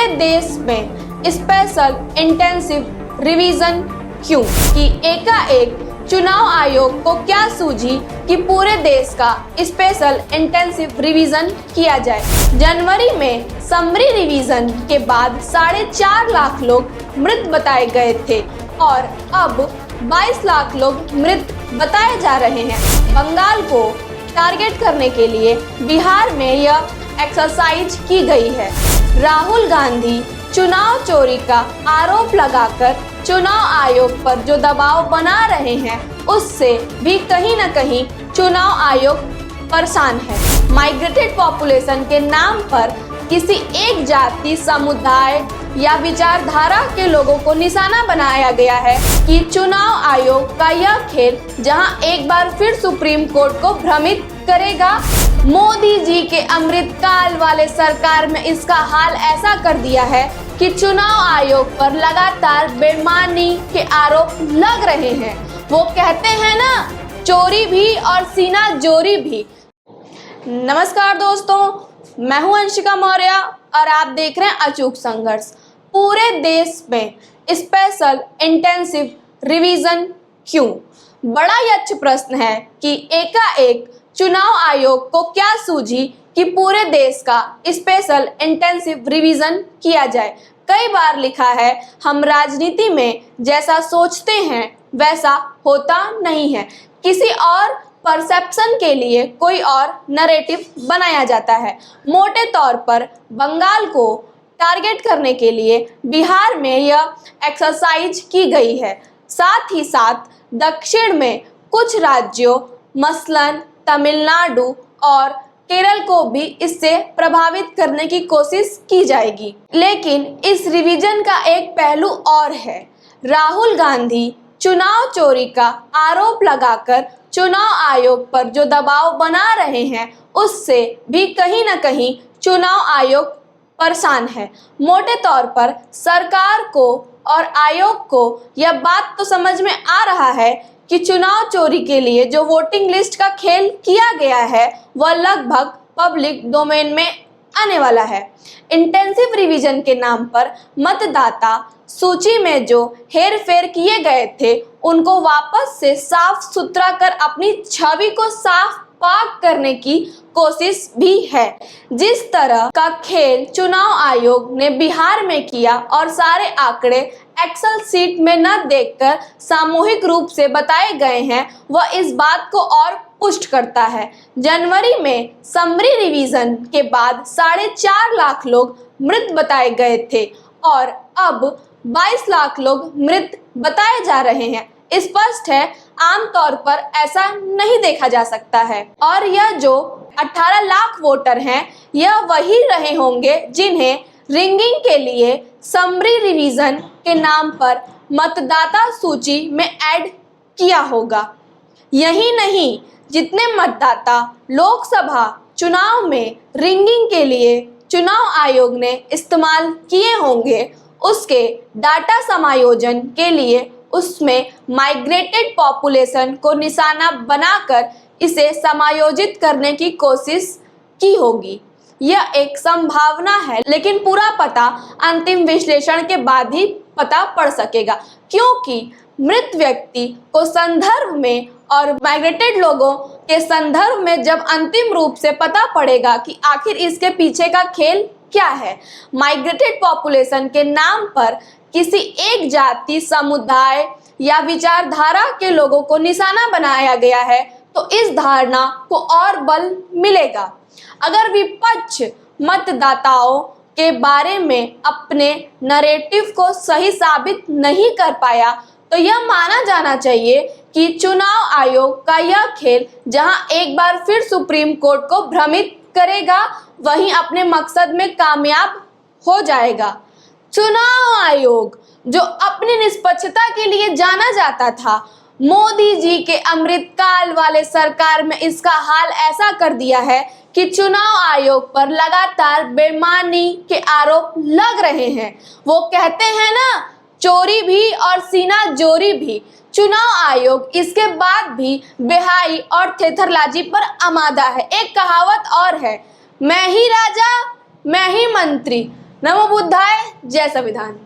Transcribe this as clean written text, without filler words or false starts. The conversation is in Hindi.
पूरे देश में स्पेशल इंटेंसिव रिवीजन क्यों? कि एकाएक चुनाव आयोग को क्या सूझी कि पूरे देश का स्पेशल इंटेंसिव रिवीजन किया जाए। जनवरी में समरी रिवीजन के बाद 4.5 लाख लोग मृत बताए गए थे और अब 22 लाख लोग मृत बताए जा रहे हैं। बंगाल को टारगेट करने के लिए बिहार में यह एक्सरसाइज की गई है। राहुल गांधी चुनाव चोरी का आरोप लगाकर चुनाव आयोग पर जो दबाव बना रहे हैं उससे भी कहीं न कहीं चुनाव आयोग परेशान है। माइग्रेटेड पॉपुलेशन के नाम पर किसी एक जाति, समुदाय या विचारधारा के लोगों को निशाना बनाया गया है कि चुनाव आयोग का यह खेल जहां एक बार फिर सुप्रीम कोर्ट को भ्रमित करेगा। मोदी जी के अमृतकाल वाले सरकार में इसका हाल ऐसा कर दिया है कि चुनाव आयोग पर लगातार बेईमानी के आरोप लग रहे हैं। वो कहते हैं ना, चोरी भी और सीना जोरी भी। नमस्कार दोस्तों, मैं हूं अंशिका मौर्य और आप देख रहे हैं अचूक संघर्ष। पूरे देश में स्पेशल इंटेंसिव रिवीजन क्यों? बड़ा यच्छ प्रश्न है कि एकाएक चुनाव आयोग को क्या सूझी कि पूरे देश का स्पेशल इंटेंसिव रिवीजन किया जाए। कई बार लिखा है, हम राजनीति में जैसा सोचते हैं वैसा होता नहीं है। किसी और परसेप्शन के लिए कोई और नैरेटिव बनाया जाता है। मोटे तौर पर बंगाल को टारगेट करने के लिए बिहार में यह एक्सरसाइज की गई है। साथ ही साथ दक्षिण में कुछ राज्यों मसलन तमिलनाडु और केरल को भी इससे प्रभावित करने की कोशिश की जाएगी। लेकिन इस रिवीजन का एक पहलू और है। राहुल गांधी चुनाव चोरी का आरोप लगाकर चुनाव आयोग पर जो दबाव बना रहे हैं उससे भी कहीं न कहीं चुनाव आयोग परेशान है। मोटे तौर पर सरकार को और आयोग को यह बात तो समझ में आ रहा है कि चुनाव चोरी के लिए जो वोटिंग लिस्ट का खेल किया गया है वह लगभग पब्लिक डोमेन में आने वाला है। इंटेंसिव रिवीजन के नाम पर मतदाता सूची में जो हेरफेर किए गए थे उनको वापस से साफ सुथरा कर अपनी छवि को साफ पाक करने की कोशिश भी है। जिस तरह का खेल चुनाव आयोग ने बिहार में किया और सारे आंकड़े एक्सेल सीट में न देखकर सामूहिक रूप से बताए गए हैं वह इस बात को और पुष्ट करता है। जनवरी में समरी रिवीजन के बाद 4.5 लाख लोग मृत बताए गए थे और अब 22 लाख लोग मृत बताए जा रहे हैं। स्पष्ट है, आमतौर पर ऐसा नहीं देखा जा सकता है। और यह जो 18 लाख वोटर हैं यह वही रहे होंगे जिन्हें रिंगिंग के लिए समरी रिवीजन के नाम पर मतदाता सूची में ऐड किया होगा। यही नहीं, जितने मतदाता लोकसभा चुनाव में रिंगिंग के लिए चुनाव आयोग ने इस्तेमाल किए होंगे उसके डाटा समायोजन के लिए उसमें माइग्रेटेड पॉपुलेशन को निशाना बनाकर इसे समायोजित करने की कोशिश की होगी। यह एक संभावना है, लेकिन पूरा पता अंतिम विश्लेषण के बाद ही पता पड़ सकेगा, क्योंकि मृत व्यक्ति को संदर्भ में और माइग्रेटेड लोगों के संदर्भ में जब अंतिम रूप से पता पड़ेगा कि आखिर इसके पीछे का खेल क्या है। माइग्रेटेड पॉपुलेशन के नाम पर किसी एक जाति, समुदाय या विचारधारा के लोगों को निशाना बनाया गया है तो इस धारणा को और बल मिलेगा। अगर विपक्ष मतदाताओं के बारे में अपने नैरेटिव को सही साबित नहीं कर पाया तो यह माना जाना चाहिए कि चुनाव आयोग का यह खेल जहां एक बार फिर सुप्रीम कोर्ट को भ्रमित करेगा वहीं अपने मकसद में कामयाब हो जाएगा। चुनाव आयोग जो अपनी निष्पक्षता के लिए जाना जाता था, मोदी जी के अमृतकाल वाले सरकार में इसका हाल ऐसा कर दिया है कि चुनाव आयोग पर लगातार बेईमानी के आरोप लग रहे हैं। वो कहते हैं ना, चोरी भी और सीना जोरी भी। चुनाव आयोग इसके बाद भी बेहाई और थेथरलाजी पर आमादा है। एक कहावत और है, मैं ही राजा मैं ही मंत्री। नमो बुद्धाय, जय संविधान।